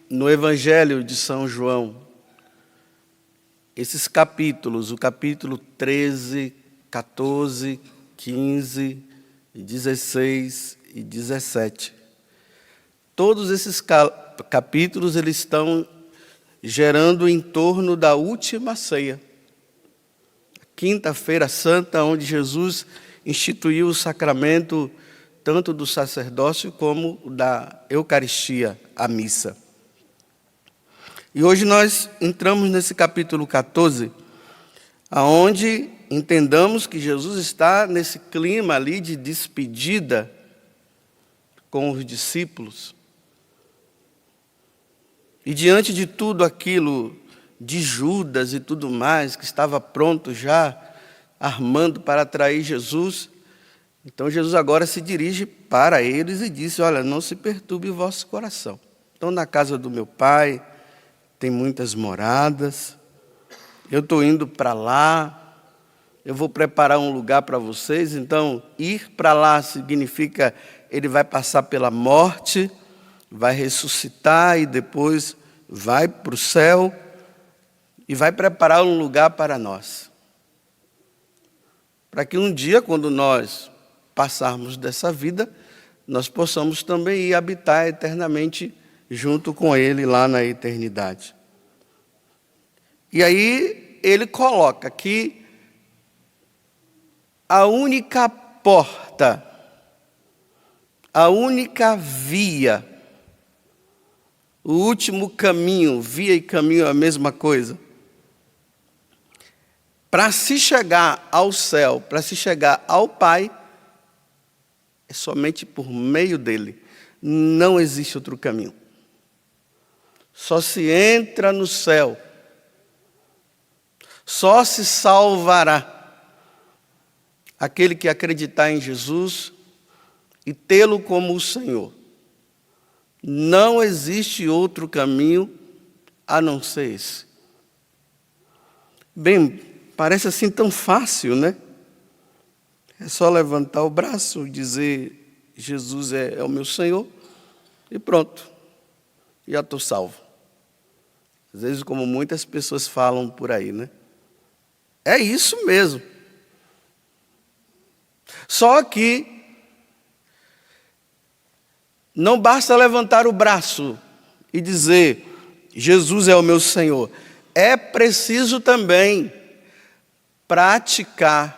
no Evangelho de São João, esses capítulos, o capítulo 13, 14, 15, 16 e 17, todos esses capítulos eles estão gerando em torno da última ceia, Quinta-feira Santa, onde Jesus instituiu o sacramento tanto do sacerdócio como da Eucaristia, a missa. E hoje nós entramos nesse capítulo 14, aonde entendamos que Jesus está nesse clima ali de despedida com os discípulos. E diante de tudo aquilo de Judas e tudo mais, que estava pronto já, armando para atrair Jesus, então Jesus agora se dirige para eles e disse: olha, não se perturbe o vosso coração. Então, na casa do meu Pai tem muitas moradas, eu estou indo para lá, eu vou preparar um lugar para vocês. Então, ir para lá significa ele vai passar pela morte, vai ressuscitar e depois vai para o céu e vai preparar um lugar para nós. Para que um dia, quando nós passarmos dessa vida, nós possamos também ir habitar eternamente junto com Ele lá na eternidade. E aí ele coloca que a única porta, a única via, o último caminho, via e caminho é a mesma coisa, para se chegar ao céu, para se chegar ao Pai, é somente por meio dele. Não existe outro caminho. Só se entra no céu, só se salvará aquele que acreditar em Jesus e tê-lo como o Senhor. Não existe outro caminho a não ser esse. Bem, parece assim tão fácil, né? É só levantar o braço e dizer: Jesus é o meu Senhor, e pronto, já estou salvo. Às vezes, como muitas pessoas falam por aí, né? É isso mesmo. Só que não basta levantar o braço e dizer: Jesus é o meu Senhor. É preciso também praticar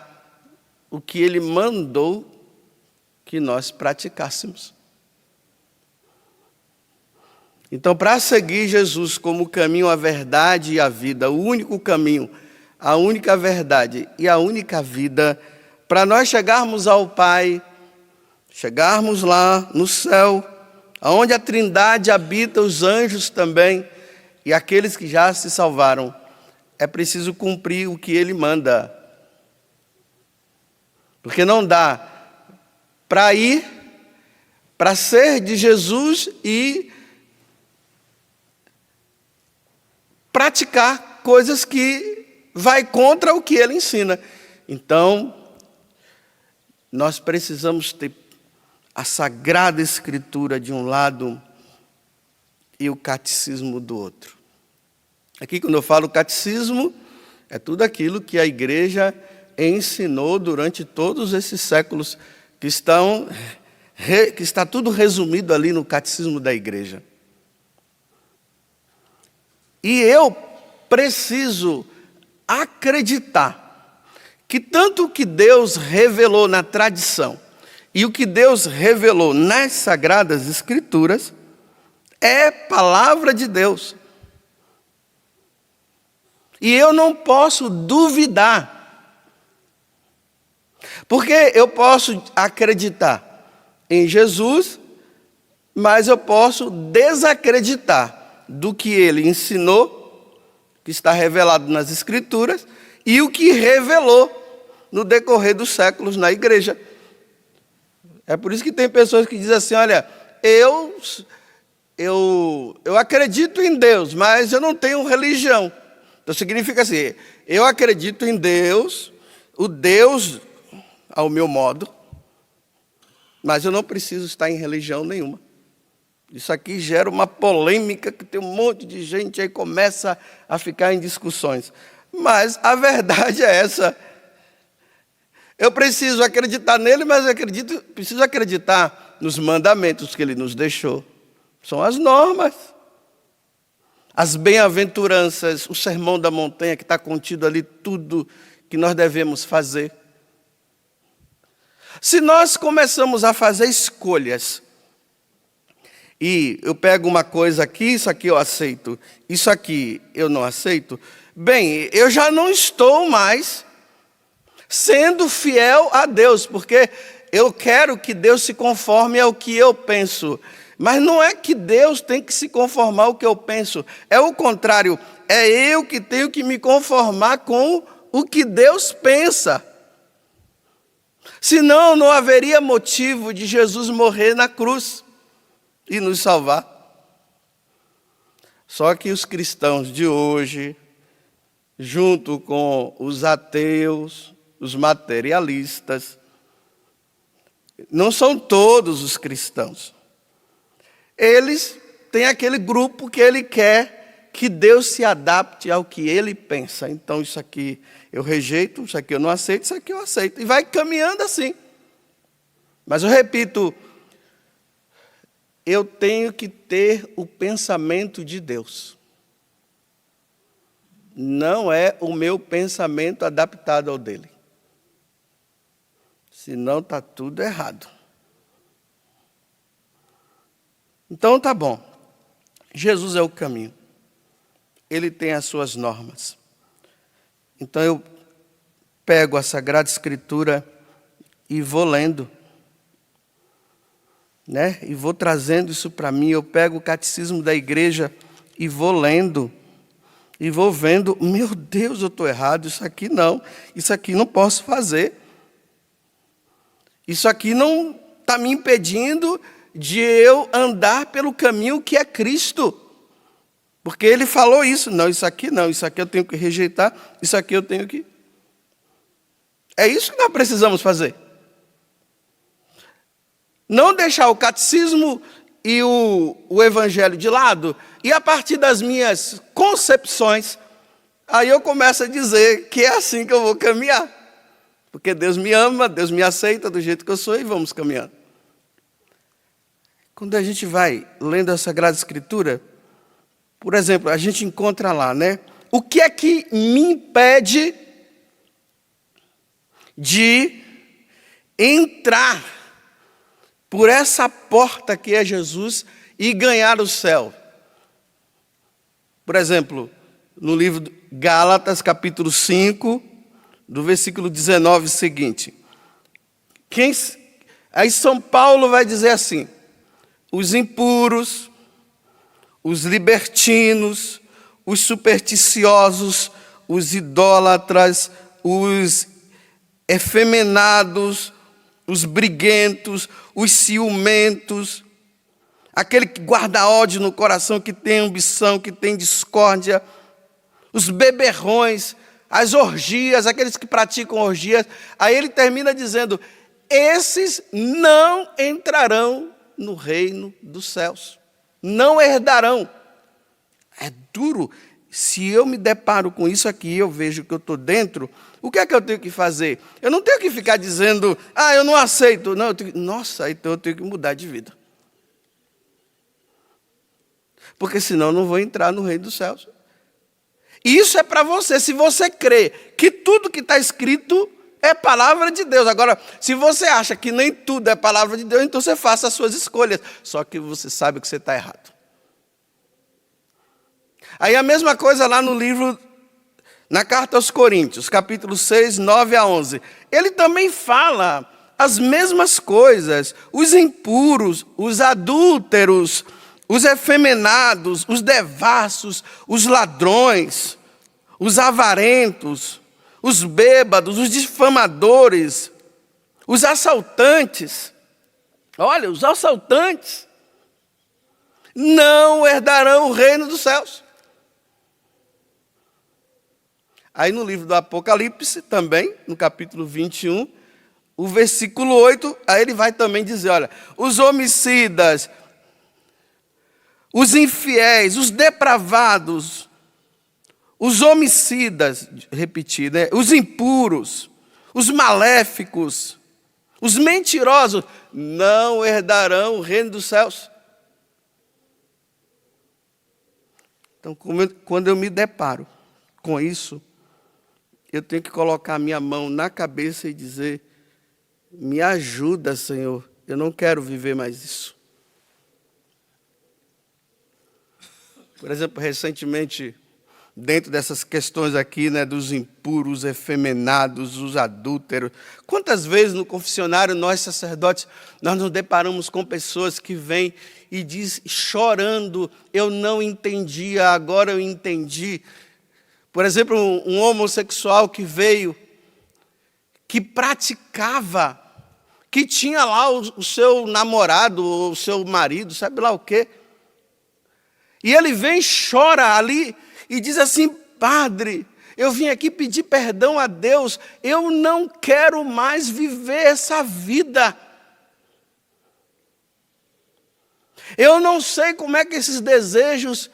o que Ele mandou que nós praticássemos. Então, para seguir Jesus como o caminho, a verdade e a vida, o único caminho, a única verdade e a única vida, para nós chegarmos ao Pai, chegarmos lá no céu, onde a Trindade habita, os anjos também, e aqueles que já se salvaram, é preciso cumprir o que Ele manda. Porque não dá para ir, para ser de Jesus e praticar coisas que vai contra o que Ele ensina. Então, nós precisamos ter a Sagrada Escritura de um lado e o catecismo do outro. Aqui, quando eu falo catecismo, é tudo aquilo que a igreja ensinou durante todos esses séculos, que está tudo resumido ali no catecismo da igreja. E eu preciso acreditar que tanto o que Deus revelou na tradição e o que Deus revelou nas Sagradas Escrituras é palavra de Deus. E eu não posso duvidar. Porque eu posso acreditar em Jesus, mas eu posso desacreditar do que Ele ensinou, que está revelado nas Escrituras, e o que revelou no decorrer dos séculos na igreja. É por isso que tem pessoas que dizem assim: olha, eu acredito em Deus, mas eu não tenho religião. Então significa assim: eu acredito em Deus, o Deus ao meu modo, mas eu não preciso estar em religião nenhuma. Isso aqui gera uma polêmica que tem um monte de gente aí começa a ficar em discussões. Mas a verdade é essa. Eu preciso acreditar nele, mas preciso acreditar nos mandamentos que ele nos deixou. São as normas. As bem-aventuranças, o sermão da montanha que está contido ali, tudo que nós devemos fazer. Se nós começamos a fazer escolhas, e eu pego uma coisa aqui, isso aqui eu aceito, isso aqui eu não aceito, bem, eu já não estou mais sendo fiel a Deus, porque eu quero que Deus se conforme ao que eu penso. Mas não é que Deus tem que se conformar ao que eu penso. É o contrário. É eu que tenho que me conformar com o que Deus pensa. Senão não haveria motivo de Jesus morrer na cruz e nos salvar. Só que os cristãos de hoje, junto com os ateus, os materialistas, não são todos os cristãos. Eles têm aquele grupo que ele quer que Deus se adapte ao que ele pensa. Então, isso aqui eu rejeito, isso aqui eu não aceito, isso aqui eu aceito. E vai caminhando assim. Mas eu repito, eu tenho que ter o pensamento de Deus. Não é o meu pensamento adaptado ao dele. Senão está tudo errado. Então tá bom, Jesus é o caminho, ele tem as suas normas. Então eu pego a Sagrada Escritura e vou lendo, né? E vou trazendo isso para mim, eu pego o catecismo da igreja e vou lendo, e vou vendo, meu Deus, eu estou errado, isso aqui não posso fazer. Isso aqui não está me impedindo de eu andar pelo caminho que é Cristo. Porque ele falou isso. Não, isso aqui eu tenho que rejeitar, isso aqui eu tenho que... É isso que nós precisamos fazer. Não deixar o catecismo e o evangelho de lado, e a partir das minhas concepções, aí eu começo a dizer que é assim que eu vou caminhar. Porque Deus me ama, Deus me aceita do jeito que eu sou e vamos caminhando. Quando a gente vai lendo a Sagrada Escritura, por exemplo, a gente encontra lá, né? O que é que me impede de entrar por essa porta que é Jesus e ganhar o céu? Por exemplo, no livro de Gálatas, capítulo 5, do versículo 19 seguinte. Aí São Paulo vai dizer assim: os impuros, os libertinos, os supersticiosos, os idólatras, os efeminados, os briguentos, os ciumentos, aquele que guarda ódio no coração, que tem ambição, que tem discórdia, os beberrões, as orgias, aqueles que praticam orgias. Aí ele termina dizendo: esses não entrarão no reino dos céus, não herdarão. É duro. Se eu me deparo com isso aqui, eu vejo que eu estou dentro, o que é que eu tenho que fazer? Eu não tenho que ficar dizendo: eu não aceito. Não, nossa, então eu tenho que mudar de vida. Porque senão eu não vou entrar no reino dos céus. Isso é para você, se você crê que tudo que está escrito é palavra de Deus. Agora, se você acha que nem tudo é palavra de Deus, então você faça as suas escolhas. Só que você sabe que você está errado. Aí a mesma coisa lá no livro, na carta aos Coríntios, capítulo 6, 9 a 11. Ele também fala as mesmas coisas. Os impuros, os adúlteros, os efeminados, os devassos, os ladrões, os avarentos, os bêbados, os difamadores, os assaltantes. Olha, os assaltantes não herdarão o reino dos céus. Aí no livro do Apocalipse, também, no capítulo 21, o versículo 8, aí ele vai também dizer, olha, os homicidas, os infiéis, os depravados, os homicidas, repetir, né? Os impuros, os maléficos, os mentirosos, não herdarão o reino dos céus. Então, quando eu me deparo com isso, eu tenho que colocar a minha mão na cabeça e dizer: me ajuda, Senhor, eu não quero viver mais isso. Por exemplo, recentemente, dentro dessas questões aqui, né, dos impuros, os efeminados, os adúlteros, quantas vezes no confessionário, nós sacerdotes, nós nos deparamos com pessoas que vêm e dizem, chorando, eu não entendia, agora eu entendi. Por exemplo, um homossexual que veio, que praticava, que tinha lá o seu namorado, o seu marido, sabe lá o quê? E ele vem, chora ali e diz assim: padre, eu vim aqui pedir perdão a Deus, eu não quero mais viver essa vida. Eu não sei como é que esses desejos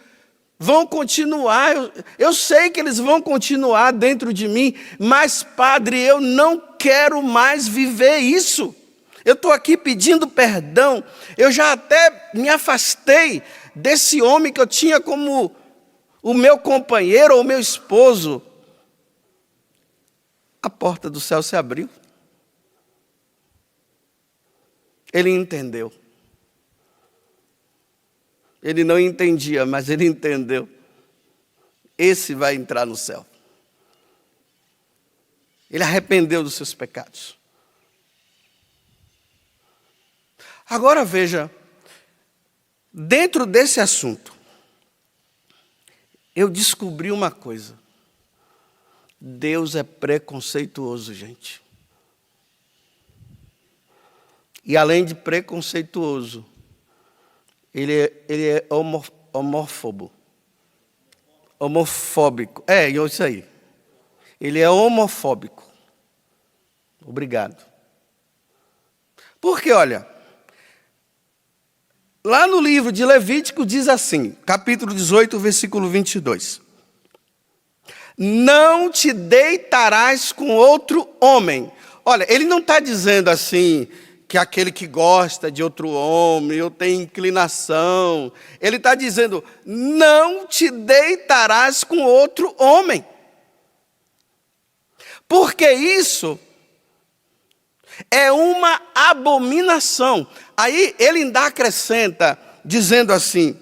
vão continuar, eu sei que eles vão continuar dentro de mim, mas, padre, eu não quero mais viver isso. Eu estou aqui pedindo perdão, eu já até me afastei desse homem que eu tinha como o meu companheiro ou o meu esposo. A porta do céu se abriu. Ele entendeu. Ele não entendia, mas ele entendeu. Esse vai entrar no céu. Ele arrependeu dos seus pecados. Agora veja, dentro desse assunto, eu descobri uma coisa. Deus é preconceituoso, gente. E além de preconceituoso, ele é homofóbico. Homofóbico. É isso aí. Ele é homofóbico. Obrigado. Porque, olha, lá no livro de Levítico diz assim, capítulo 18, versículo 22. Não te deitarás com outro homem. Olha, ele não está dizendo assim, que aquele que gosta de outro homem, ou tem inclinação. Ele está dizendo, não te deitarás com outro homem. Porque isso é uma abominação. Aí ele ainda acrescenta, dizendo assim,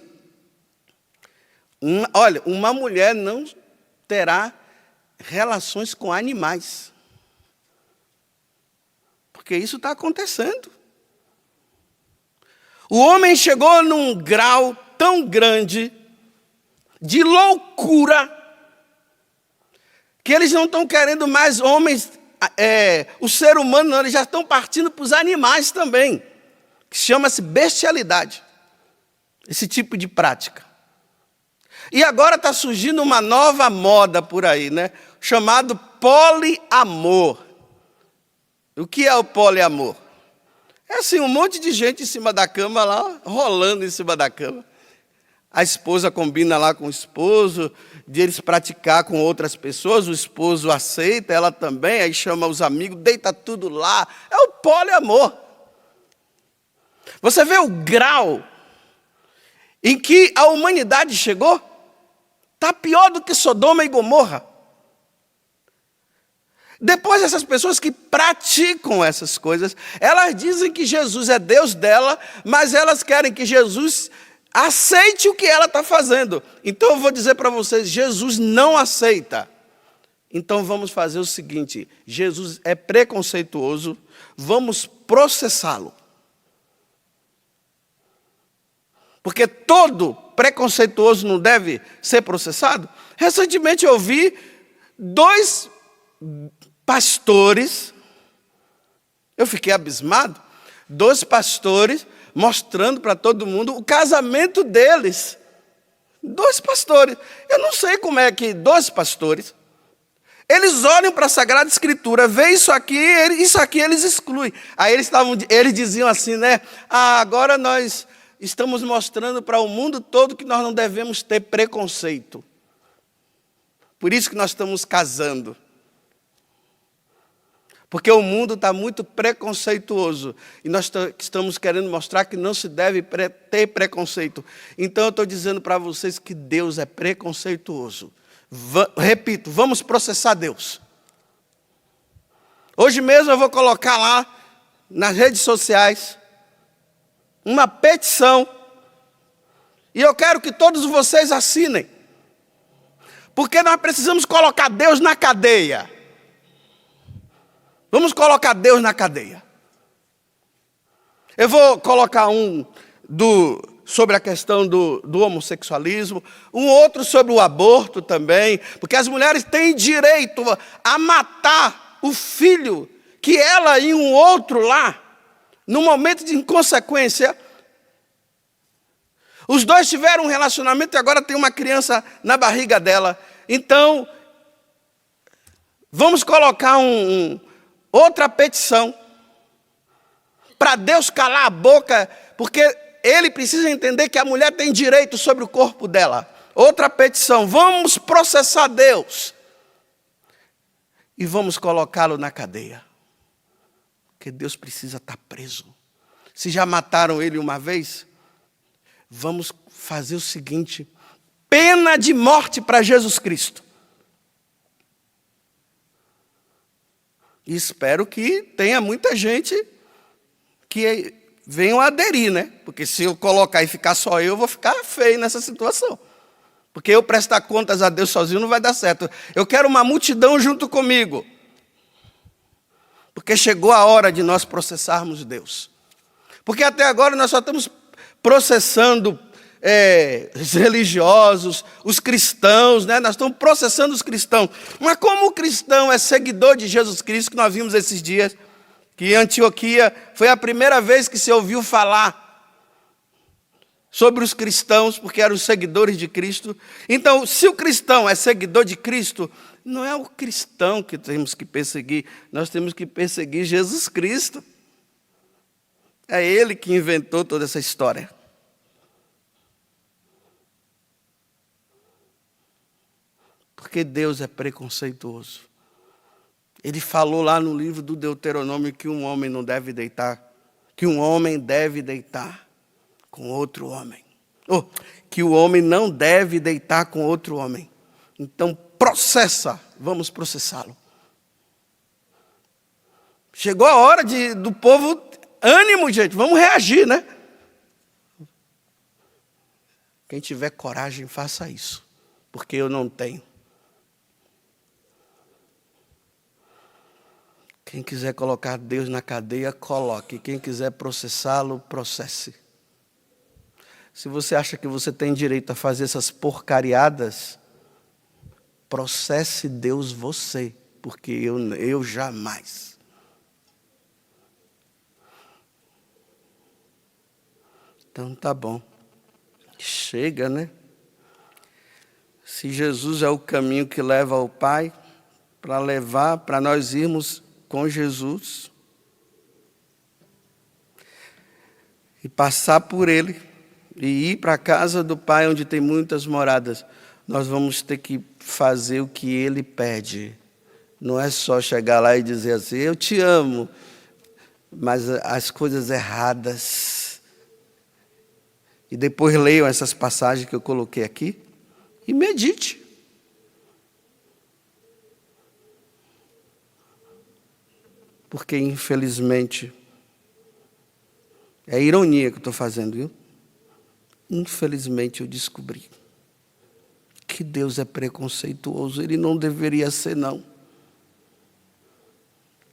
olha, uma mulher não terá relações com animais. Porque isso está acontecendo. O homem chegou num grau tão grande de loucura que eles não estão querendo mais homens, o ser humano não, eles já estão partindo para os animais também, que chama-se bestialidade, esse tipo de prática. E agora está surgindo uma nova moda por aí, né? Chamado poliamor. O que é o poliamor? É assim, um monte de gente em cima da cama lá, rolando em cima da cama. A esposa combina lá com o esposo, de eles praticar com outras pessoas, o esposo aceita, ela também, aí chama os amigos, deita tudo lá. É o poliamor. Você vê o grau em que a humanidade chegou? Está pior do que Sodoma e Gomorra. Depois, essas pessoas que praticam essas coisas, elas dizem que Jesus é Deus dela, mas elas querem que Jesus aceite o que ela está fazendo. Então eu vou dizer para vocês, Jesus não aceita. Então vamos fazer o seguinte, Jesus é preconceituoso, vamos processá-lo. Porque todo preconceituoso não deve ser processado. Recentemente eu vi 2 pastores, eu fiquei abismado, 2 pastores mostrando para todo mundo o casamento deles. 2 pastores. Eu não sei como é que 2 pastores, eles olham para a Sagrada Escritura, vê isso aqui eles excluem. Aí eles diziam assim, né? Agora nós estamos mostrando para o mundo todo que nós não devemos ter preconceito. Por isso que nós estamos casando. Porque o mundo está muito preconceituoso. E nós estamos querendo mostrar que não se deve ter preconceito. Então eu estou dizendo para vocês que Deus é preconceituoso. Repito, vamos processar Deus. Hoje mesmo eu vou colocar lá, nas redes sociais, uma petição. E eu quero que todos vocês assinem. Porque nós precisamos colocar Deus na cadeia. Vamos colocar Deus na cadeia. Eu vou colocar sobre a questão do homossexualismo, um outro sobre o aborto também, porque as mulheres têm direito a matar o filho que ela e um outro lá, no momento de inconsequência, os dois tiveram um relacionamento e agora tem uma criança na barriga dela. Então, vamos colocar outra petição para Deus calar a boca, porque Ele precisa entender que a mulher tem direito sobre o corpo dela. Outra petição, vamos processar Deus e vamos colocá-lo na cadeia, porque Deus precisa estar preso. Se já mataram ele uma vez, vamos fazer o seguinte: pena de morte para Jesus Cristo. E espero que tenha muita gente que venham aderir, né? Porque se eu colocar e ficar só eu vou ficar feio nessa situação. Porque eu prestar contas a Deus sozinho não vai dar certo. Eu quero uma multidão junto comigo. Porque chegou a hora de nós processarmos Deus. Porque até agora nós só estamos processando os religiosos, os cristãos, né? Nós estamos processando os cristãos. Mas como o cristão é seguidor de Jesus Cristo, que nós vimos esses dias, que em Antioquia foi a primeira vez que se ouviu falar sobre os cristãos, porque eram os seguidores de Cristo. Então, se o cristão é seguidor de Cristo, não é o cristão que temos que perseguir, nós temos que perseguir Jesus Cristo. É Ele que inventou toda essa história. Porque Deus é preconceituoso. Ele falou lá no livro do Deuteronômio que um homem não deve deitar, que um homem deve deitar com outro homem. Ou que o homem não deve deitar com outro homem. Então processa, vamos processá-lo. Chegou a hora do povo, ânimo, gente, vamos reagir, né? Quem tiver coragem, faça isso, porque eu não tenho. Quem quiser colocar Deus na cadeia, coloque. Quem quiser processá-lo, processe. Se você acha que você tem direito a fazer essas porcariadas, processe Deus você, porque eu jamais. Então tá bom. Chega, né? Se Jesus é o caminho que leva ao Pai, para nós irmos com Jesus e passar por Ele e ir para a casa do Pai onde tem muitas moradas, nós vamos ter que fazer o que Ele pede. Não é só chegar lá e dizer assim, eu te amo, mas as coisas erradas. E depois leiam essas passagens que eu coloquei aqui e medite. Porque, infelizmente, é ironia que eu estou fazendo, viu? Infelizmente, eu descobri que Deus é preconceituoso. Ele não deveria ser, não.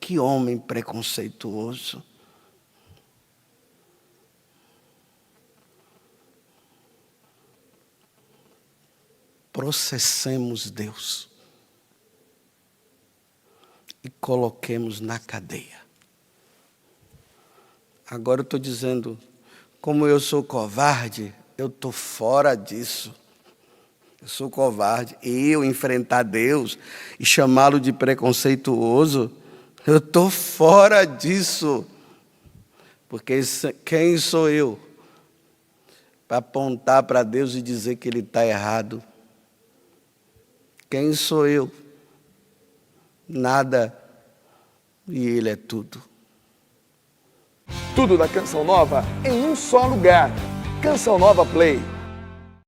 Que homem preconceituoso. Processemos Deus. E coloquemos na cadeia. Agora eu estou dizendo, como eu sou covarde, eu estou fora disso. Eu sou covarde. Eu enfrentar Deus e chamá-lo de preconceituoso, eu estou fora disso. Porque quem sou eu para apontar para Deus e dizer que Ele está errado. Quem sou eu? Nada, e Ele é tudo. Tudo da Canção Nova em um só lugar. Canção Nova Play.